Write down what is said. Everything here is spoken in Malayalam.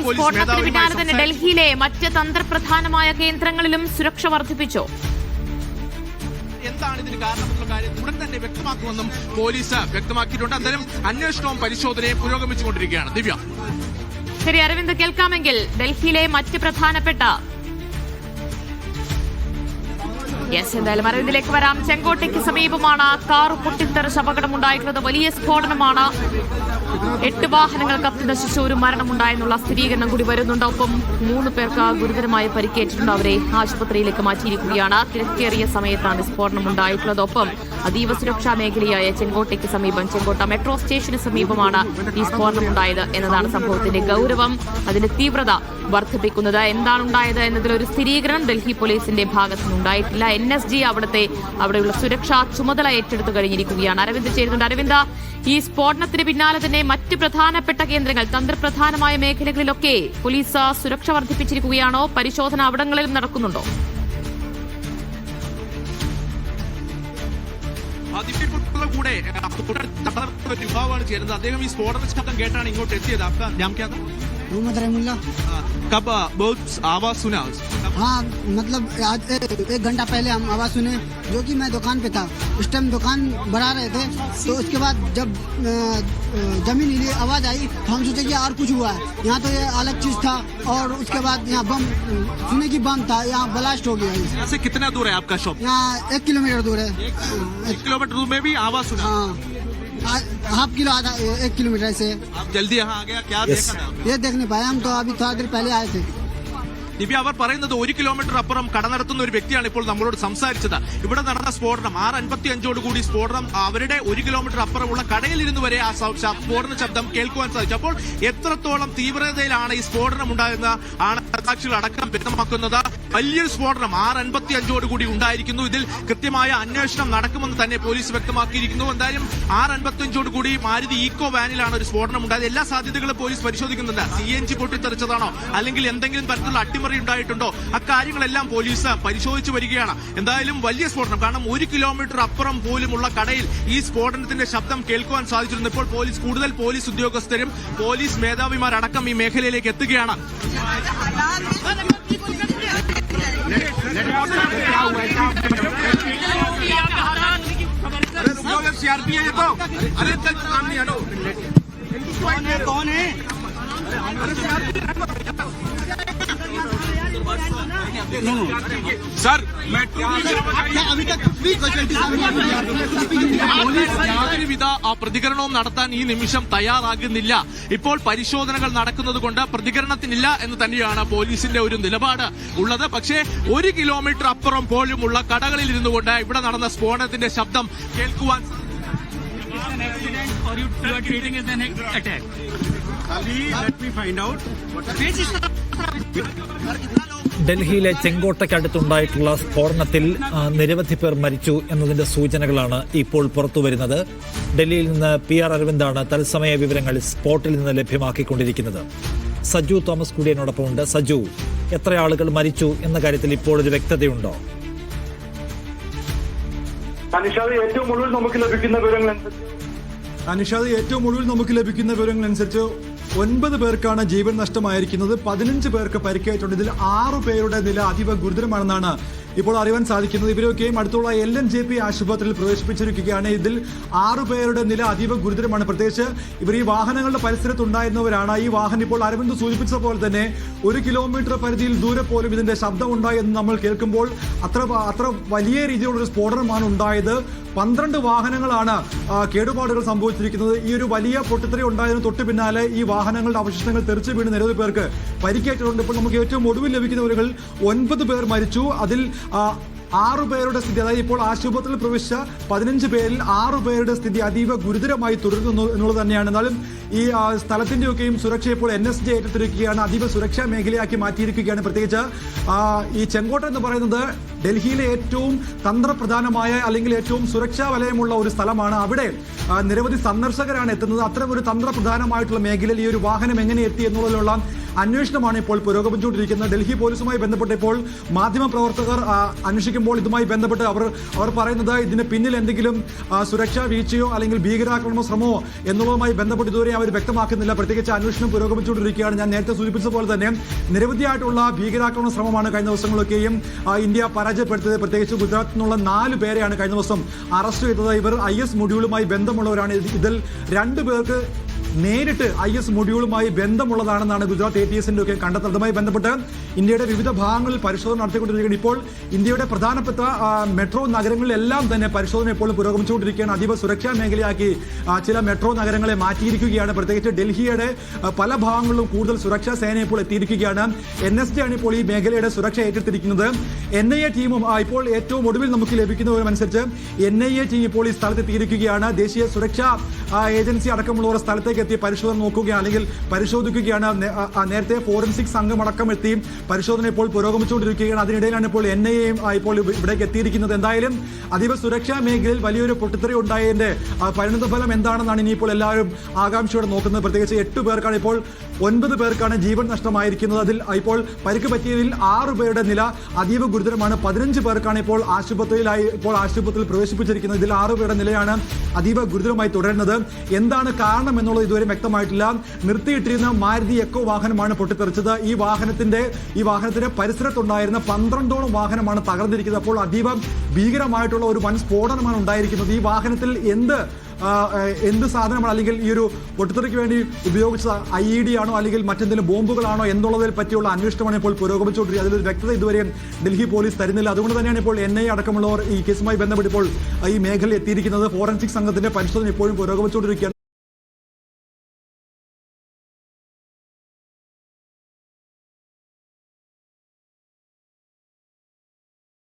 സ്ഫോടനത്തിന് പിന്നാലെ തന്നെ ഡൽഹിയിലെ മറ്റ് തന്ത്രപ്രധാനമായ കേന്ദ്രങ്ങളിലും സുരക്ഷ വർദ്ധിപ്പിച്ചു. എന്താണ് ഇതിന് കാരണമെന്നുള്ള കാര്യം ഉടൻ തന്നെ വ്യക്തമാക്കുമെന്നും പോലീസ് വ്യക്തമാക്കിയിട്ടുണ്ട്. അത്തരം അന്വേഷണവും പരിശോധനയും പുരോഗമിച്ചുകൊണ്ടിരിക്കുകയാണ്. ദിവ്യ, ശരി അരവിന്ദ്, കേൾക്കാമെങ്കിൽ ഡൽഹിയിലെ മറ്റ് പ്രധാനപ്പെട്ട എന്തായാലും അരവിന്ദിലേക്ക് വരാം. ചെങ്കോട്ടയ്ക്ക് സമീപമാണ് കാർ പൊട്ടിത്തെറിച്ച് അപകടമുണ്ടായിട്ടുള്ളത്. വലിയ സ്ഫോടനമാണ്. 8 വാഹനങ്ങൾ കത്തിനശിച്ച ഒരു മരണമുണ്ടായെന്നുള്ള സ്ഥിരീകരണം കൂടി വരുന്നുണ്ട്. ഒപ്പം 3 പേർക്ക് ഗുരുതരമായി പരിക്കേറ്റിട്ടുണ്ട്. അവരെ ആശുപത്രിയിലേക്ക് മാറ്റിയിരിക്കുകയാണ്. തിരക്കേറിയ സമയത്താണ് സ്ഫോടനം ഉണ്ടായിട്ടുള്ളത്. ഒപ്പം അതീവ സുരക്ഷാ മേഖലയായ ചെങ്കോട്ടയ്ക്ക് സമീപം, ചെങ്കോട്ട മെട്രോ സ്റ്റേഷന് സമീപമാണ് ഈ സ്ഫോടനം ഉണ്ടായത് എന്നതാണ് സംഭവത്തിന്റെ ഗൌരവം. അതിന്റെ തീവ്രത വർദ്ധിപ്പിക്കുന്നത്. എന്താണ് ഉണ്ടായത് എന്നതിലൊരു സ്ഥിരീകരണം ഡൽഹി പോലീസിന്റെ ഭാഗത്തുനിന്നുണ്ടായിട്ടില്ല. NSG അവിടെയുള്ള സുരക്ഷാ ചുമതല ഏറ്റെടുത്തു കഴിഞ്ഞിരിക്കുകയാണ്. അരവിന്ദ് ചേരുന്നുണ്ട്. അരവിന്ദ്, ഈ സ്ഫോടനത്തിന് പിന്നാലെ തന്നെ മറ്റ് പ്രധാനപ്പെട്ട കേന്ദ്രങ്ങൾ, തന്ത്രപ്രധാനമായ മേഖലകളിലൊക്കെ പോലീസ് സുരക്ഷ വർദ്ധിപ്പിച്ചിരിക്കുകയാണോ? പരിശോധന അവിടങ്ങളിലും നടക്കുന്നുണ്ടോ? കൂടെ വിഭാഗമാണ് ചേരുന്നത്. അദ്ദേഹം ഈ സ്ഫോടന ശബ്ദം കേട്ടാണ് ഇങ്ങോട്ട് എത്തിയത്. मोहम्मद रहमुल्ला। कब बहुत आवाज सुना? हाँ, मतलब आज 1 घंटा पहले हम आवाज सुने, जो कि मैं दुकान पे था। उस टाइम दुकान बढ़ा रहे थे, तो उसके बाद जब जमीन हिली, आवाज आई, तो हम सोचे कि और कुछ हुआ है। यहाँ तो ये अलग चीज था, और उसके बाद यहाँ बम सुने की बम था, यहाँ ब्लास्ट हो गया। यहाँ से कितना दूर है आपका शॉप? यहाँ 1 किलोमीटर दूर है। 1 किलोमीटर दूर में भी आवाज सुना? हाँ, हाफ किलो, आधा 1 किलोमीटर से। आप जल्दी यहाँ आ गया, क्या देखा था? ये देख नहीं पाया हम, तो अभी थोड़ा देर पहले आए थे। ദിവ്യ, അവർ പറയുന്നത് 1 കിലോമീറ്റർ അപ്പുറം കട നടത്തുന്ന ഒരു വ്യക്തിയാണ് ഇപ്പോൾ നമ്മളോട് സംസാരിച്ചത്. ഇവിടെ നടന്ന സ്ഫോടനം 6:55 കൂടി സ്ഫോടനം അവരുടെ 1 കിലോമീറ്റർ അപ്പുറമുള്ള കടയിലിരുന്ന് വരെ ആ സ്ഫോടന ശബ്ദം കേൾക്കുവാൻ സാധിച്ചു. അപ്പോൾ എത്രത്തോളം തീവ്രതയിലാണ് ഈ സ്ഫോടനം ഉണ്ടായെന്ന് ആണ് സാക്ഷികൾ അടക്കം വ്യക്തമാക്കുന്നത്. വലിയൊരു സ്ഫോടനം 6:55 കൂടി ഉണ്ടായിരിക്കുന്നു. ഇതിൽ കൃത്യമായ അന്വേഷണം നടക്കുമെന്ന് തന്നെ പോലീസ് വ്യക്തമാക്കിയിരിക്കുന്നു. എന്തായാലും 6:55 കൂടി മാരുതി ഈക്കോ വാനിലാണ് ഒരു സ്ഫോടനം ഉണ്ടായത്. എല്ലാ സാധ്യതകളും പോലീസ് പരിശോധിക്കുന്നുണ്ട്. CNG പൊട്ടിത്തെറിച്ചതാണോ, അല്ലെങ്കിൽ എന്തെങ്കിലും തരത്തിലുള്ള അട്ടിമറി ഉണ്ടായിട്ടുണ്ടോ, അക്കാര്യങ്ങളെല്ലാം പോലീസ് പരിശോധിച്ചു വരികയാണ്. എന്തായാലും വലിയ സ്ഫോടനം, കാരണം 1 കിലോമീറ്റർ അപ്പുറം പോലുമുള്ള കടയിൽ ഈ സ്ഫോടനത്തിന്റെ ശബ്ദം കേൾക്കുവാൻ സാധിച്ചിരുന്നു. ഇപ്പോൾ കൂടുതൽ പോലീസ് ഉദ്യോഗസ്ഥരും പോലീസ് മേധാവിമാരടക്കം ഈ മേഖലയിലേക്ക് എത്തുകയാണ്. സർ, യാതൊരുവിധ പ്രതികരണവും നടത്താൻ ഈ നിമിഷം തയ്യാറാകുന്നില്ല. ഇപ്പോൾ പരിശോധനകൾ നടക്കുന്നത് കൊണ്ട് പ്രതികരണത്തിനില്ല എന്ന് തന്നെയാണ് പോലീസിന്റെ ഒരു നിലപാട് ഉള്ളത്. പക്ഷേ 1 കിലോമീറ്റർ അപ്പുറം പോലുമുള്ള കടകളിൽ ഇരുന്നു കൊണ്ട് ഇവിടെ നടന്ന സ്ഫോടനത്തിന്റെ ശബ്ദം കേൾക്കുവാൻ ഡൽഹിയിലെ ചെങ്കോട്ടയ്ക്കടുത്തുണ്ടായിട്ടുള്ള സ്ഫോടനത്തിൽ നിരവധി പേർ മരിച്ചു എന്നതിന്റെ സൂചനകളാണ് ഇപ്പോൾ പുറത്തുവരുന്നത്. ഡൽഹിയിൽ നിന്ന് PR അരവിന്ദാണ് തത്സമയ വിവരങ്ങൾ സ്പോട്ടിൽ നിന്ന് ലഭ്യമാക്കിക്കൊണ്ടിരിക്കുന്നത്. സജു തോമസ് കൂടി എന്നോടൊപ്പമുണ്ട്. സജു, എത്ര ആളുകൾ മരിച്ചു എന്ന കാര്യത്തിൽ ഇപ്പോൾ ഒരു വ്യക്തതയുണ്ടോ? ഏറ്റവും ഒടുവിൽ നമുക്ക് ലഭിക്കുന്ന വിവരങ്ങളനുസരിച്ച് 9 പേർക്കാണ് ജീവൻ നഷ്ടമായിരിക്കുന്നത്. 15 പേർക്ക് പരിക്കേറ്റുണ്ട്. ഇതിൽ 6 പേരുടെ നില അതീവ ഗുരുതരമാണെന്നാണ് ഇപ്പോൾ അറിയാൻ സാധിക്കുന്നത്. ഇവരൊക്കെയും അടുത്തുള്ള LNJP ആശുപത്രിയിൽ പ്രവേശിപ്പിച്ചിരിക്കുകയാണ്. ഇതിൽ 6 പേരുടെ നില അതീവ ഗുരുതരമാണ്. പ്രത്യേകിച്ച് ഇവർ ഈ വാഹനങ്ങളുടെ പരിസരത്തുണ്ടായിരുന്നവരാണ്. ഈ വാഹനം ഇപ്പോൾ അരവിന്ദ് സൂചിപ്പിച്ച പോലെ തന്നെ 1 കിലോമീറ്റർ പരിധിയിൽ ദൂരെ പോലും ഇതിന്റെ ശബ്ദം ഉണ്ടായി എന്ന് നമ്മൾ കേൾക്കുമ്പോൾ അത്ര വലിയ രീതിയിലുള്ളൊരു സ്ഫോടനമാണ് ഉണ്ടായത്. 12 വാഹനങ്ങളാണ് കേടുപാടുകൾ സംഭവിച്ചിരിക്കുന്നത്. ഈ ഒരു വലിയ പൊട്ടിത്തെറി ഉണ്ടായതിന് തൊട്ട് പിന്നാലെ ഈ വാഹനങ്ങളുടെ അവശിഷ്ടങ്ങൾ തെറിച്ചു വീണ് നിരവധി പേർക്ക് പരിക്കേറ്റിട്ടുണ്ട്. ഇപ്പോൾ നമുക്ക് ഏറ്റവും ഒടുവിൽ ലഭിക്കുന്ന വിവരങ്ങൾ 9 പേർ മരിച്ചു. അതിൽ 6 പേരുടെ സ്ഥിതി, അതായത് ഇപ്പോൾ ആശുപത്രിയിൽ പ്രവേശിച്ച 15 പേരിൽ 6 പേരുടെ സ്ഥിതി അതീവ ഗുരുതരമായി തുടരുന്നു എന്നുള്ളത് തന്നെയാണ്. എന്നാലും ഈ സ്ഥലത്തിന്റെയൊക്കെയും സുരക്ഷ ഇപ്പോൾ NSG ഏറ്റെടുത്തിരിക്കുകയാണ്. അതീവ സുരക്ഷാ മേഖലയാക്കി മാറ്റിയിരിക്കുകയാണ്. പ്രത്യേകിച്ച് ഈ ചെങ്കോട്ട എന്ന് പറയുന്നത് ഡൽഹിയിലെ ഏറ്റവും തന്ത്രപ്രധാനമായ അല്ലെങ്കിൽ ഏറ്റവും സുരക്ഷാ വലയമുള്ള ഒരു സ്ഥലമാണ്. അവിടെ നിരവധി സന്ദർശകരാണ് എത്തുന്നത്. അത്തരം ഒരു തന്ത്രപ്രധാനമായിട്ടുള്ള മേഖലയിൽ ഈ ഒരു വാഹനം എങ്ങനെ എത്തി എന്നുള്ളതിലുള്ള അന്വേഷണമാണ് ഇപ്പോൾ പുരോഗമിച്ചുകൊണ്ടിരിക്കുന്നത്. ഡൽഹി പോലീസുമായി ബന്ധപ്പെട്ട് ഇപ്പോൾ മാധ്യമപ്രവർത്തകർ അന്വേഷിക്കുമ്പോൾ ഇതുമായി ബന്ധപ്പെട്ട് അവർ പറയുന്നത് ഇതിന് പിന്നിൽ എന്തെങ്കിലും സുരക്ഷാ വീഴ്ചയോ അല്ലെങ്കിൽ ഭീകരാക്രമണ ശ്രമമോ എന്നുള്ളതുമായി ബന്ധപ്പെട്ട് ഇതുവരെ അവർ വ്യക്തമാക്കുന്നില്ല. പ്രത്യേകിച്ച് അന്വേഷണം പുരോഗമിച്ചുകൊണ്ടിരിക്കുകയാണ്. ഞാൻ നേരത്തെ സൂചിപ്പിച്ചതുപോലെ തന്നെ നിരവധിയായിട്ടുള്ള ഭീകരാക്രമണ ശ്രമമാണ് കഴിഞ്ഞ ദിവസങ്ങളിലൊക്കെയും ഇന്ത്യ പരാജയപ്പെടുത്തിയത്. പ്രത്യേകിച്ച് ഗുജറാത്തിൽ നിന്നുള്ള 4 പേരെയാണ് കഴിഞ്ഞ ദിവസം അറസ്റ്റ് ചെയ്തത്. ഇവർ IS മൊഡ്യൂളുമായി ബന്ധമുള്ളവരാണ്. ഇതിൽ 2 പേർക്ക് നേരിട്ട് IS മൊഡ്യൂളുമായി ബന്ധമുള്ളതാണെന്നാണ് ഗുജറാത്ത് ATSന്റെ ഒക്കെ കണ്ടെത്തൽ. അതുമായി ബന്ധപ്പെട്ട് ഇന്ത്യയുടെ വിവിധ ഭാഗങ്ങളിൽ പരിശോധന നടത്തിക്കൊണ്ടിരിക്കുകയാണ്. ഇപ്പോൾ ഇന്ത്യയുടെ പ്രധാനപ്പെട്ട മെട്രോ നഗരങ്ങളിലെല്ലാം തന്നെ പരിശോധന എപ്പോഴും പുരോഗമിച്ചുകൊണ്ടിരിക്കുകയാണ്. അതീവ സുരക്ഷാ മേഖലയാക്കി ചില മെട്രോ നഗരങ്ങളെ മാറ്റിയിരിക്കുകയാണ്. പ്രത്യേകിച്ച് ഡൽഹിയുടെ പല ഭാഗങ്ങളിലും കൂടുതൽ സുരക്ഷാ സേന ഇപ്പോൾ എത്തിയിരിക്കുകയാണ്. NSG ആണ് ഇപ്പോൾ ഈ മേഖലയുടെ സുരക്ഷ ഏറ്റെടുത്തിരിക്കുന്നത്. NIA ടീമും ഇപ്പോൾ ഏറ്റവും ഒടുവിൽ നമുക്ക് ലഭിക്കുന്ന വിവരമനുസരിച്ച് NIA ടീം ഇപ്പോൾ ഈ സ്ഥലത്ത് എത്തിയിരിക്കുകയാണ്. ദേശീയ സുരക്ഷാ ഏജൻസി അടക്കമുള്ളവർ സ്ഥലത്തേക്ക് എത്തി പരിശോധന നോക്കുകയാണ്, അല്ലെങ്കിൽ പരിശോധിക്കുകയാണ്. നേരത്തെ ഫോറൻസിക് സംഘം അടക്കം എത്തി പരിശോധന ഇപ്പോൾ പുരോഗമിച്ചുകൊണ്ടിരിക്കുകയാണ്. അതിനിടയിലാണ് ഇപ്പോൾ NIAയും ഇപ്പോൾ ഇവിടേക്ക് എത്തിയിരിക്കുന്നത്. എന്തായാലും അതീവ സുരക്ഷാ മേഖലയിൽ വലിയൊരു പൊട്ടിത്തെറി ഉണ്ടായതിന്റെ പരിണിതഫലം എന്താണെന്നാണ് ഇനിയിപ്പോൾ എല്ലാവരും ആകാംക്ഷയോടെ നോക്കുന്നത്. പ്രത്യേകിച്ച് 8 പേർക്കാണ് ഇപ്പോൾ 9 പേർക്കാണ് ജീവൻ നഷ്ടമായിരിക്കുന്നത്. അതിൽ ഇപ്പോൾ പരിക്ക് പറ്റിയതിൽ 6 പേരുടെ നില അതീവ ഗുരുതരമാണ്. 15 പേർക്കാണ് ഇപ്പോൾ ആശുപത്രിയിൽ പ്രവേശിപ്പിച്ചിരിക്കുന്നത്. ഇതിൽ 6 പേരുടെ നിലയാണ് അതീവ ഗുരുതരമായി തുടരുന്നത്. എന്താണ് കാരണം എന്നുള്ളത് ഇതുവരെ വ്യക്തമായിട്ടില്ല. നിർത്തിയിട്ടിരുന്ന മാരുതി എക്കോ വാഹനമാണ് പൊട്ടിത്തെറിച്ചത്. ഈ വാഹനത്തിന്റെ പരിസരത്തുണ്ടായിരുന്ന 12ഓളം വാഹനമാണ് തകർന്നിരിക്കുന്നത്. അപ്പോൾ അതീവ ഭീകരമായിട്ടുള്ള ഒരു വൻ സ്ഫോടനമാണ് ഉണ്ടായിരിക്കുന്നത്. ഈ വാഹനത്തിൽ എന്ത് സാധനമാണ്, അല്ലെങ്കിൽ ഈ ഒരു പൊട്ടിത്തെറിക്ക് വേണ്ടി ഉപയോഗിച്ച IED ആണോ അല്ലെങ്കിൽ മറ്റെന്തെങ്കിലും ബോംബുകളാണോ എന്നുള്ളതിൽ പറ്റിയുള്ള അന്വേഷണമാണ് ഇപ്പോൾ പുരോഗമിച്ചുകൊണ്ടിരിക്കുന്നത്. അതിലൊരു വ്യക്തത ഇതുവരെയും ഡൽഹി പോലീസ് തരുന്നില്ല. അതുകൊണ്ട് തന്നെയാണ് ഇപ്പോൾ NIA അടക്കമുള്ളവർ ഈ കേസുമായി ബന്ധപ്പെട്ട് ഇപ്പോൾ ഈ മേഖലയിൽ എത്തിയിരിക്കുന്നത്. ഫോറൻസിക് സംഘത്തിന്റെ പരിശോധന ഇപ്പോഴും പുരോഗമിച്ചുകൊണ്ടിരിക്കുകയാണ്.